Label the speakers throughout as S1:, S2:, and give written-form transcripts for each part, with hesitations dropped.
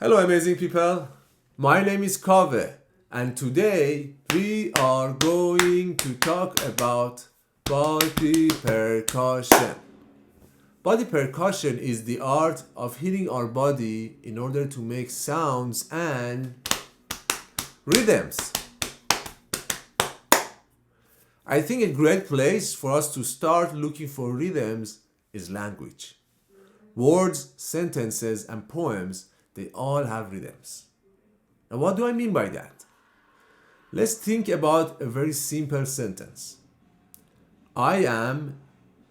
S1: Hello amazing people, my name is Kaveh and today we are going to talk about body percussion. Body percussion is the art of hitting our body in order to make sounds and rhythms. I think a great place for us to start looking for rhythms is language. Words, sentences, and poems, they all have rhythms. Now, what do I mean by that? Let's think about a very simple sentence. I am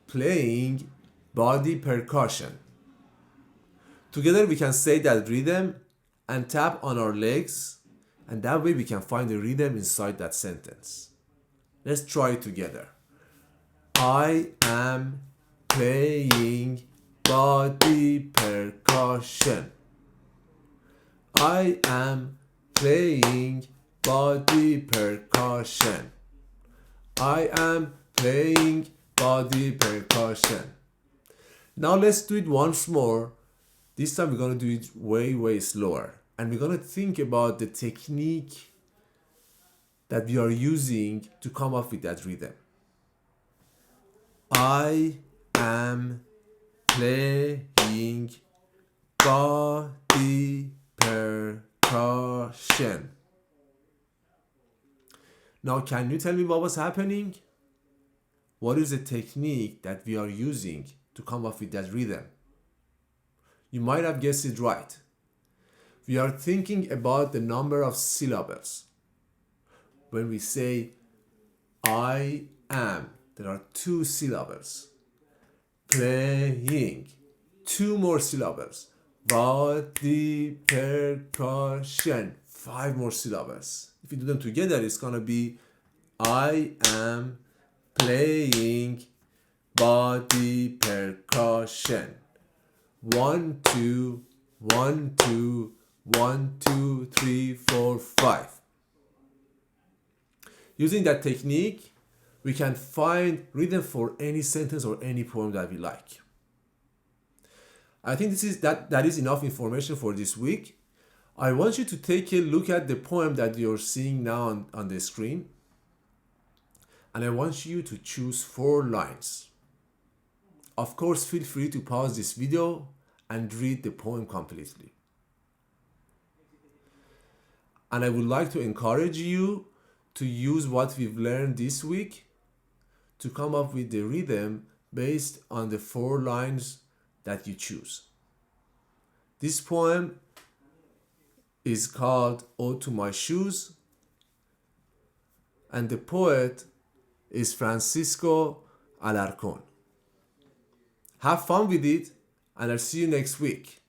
S1: playing body percussion. Together we can say that rhythm and tap on our legs, and that way we can find the rhythm inside that sentence. Let's try it together. I am playing body percussion. I am playing body percussion. I am playing body percussion. Now let's do it once more. This time we're going to do it way slower. And we're going to think about the technique that we are using to come up with that rhythm. I am playing body percussion. Now, can you tell me what was happening? What is the technique that we are using to come up with that rhythm? You might have guessed it right. We are thinking about the number of syllables. When we say I am, there are 2 syllables. Playing, 2 more syllables. Body percussion, 5 more syllables. If you do them together, it's gonna be I am playing body percussion. 1, 2, 1, 2, 1, 2, 3, 4, 5. Using that technique, we can find rhythm for any sentence or any poem that we like. I think that is enough information for this week. I want you to take a look at the poem that you're seeing now on the screen. And I want you to choose 4 lines. Of course, feel free to pause this video and read the poem completely. And I would like to encourage you to use what we've learned this week to come up with the rhythm based on the 4 lines that you choose. This poem is called Ode to My Shoes, and the poet is ALARCÓN. Have fun with it, and I'll see you next week.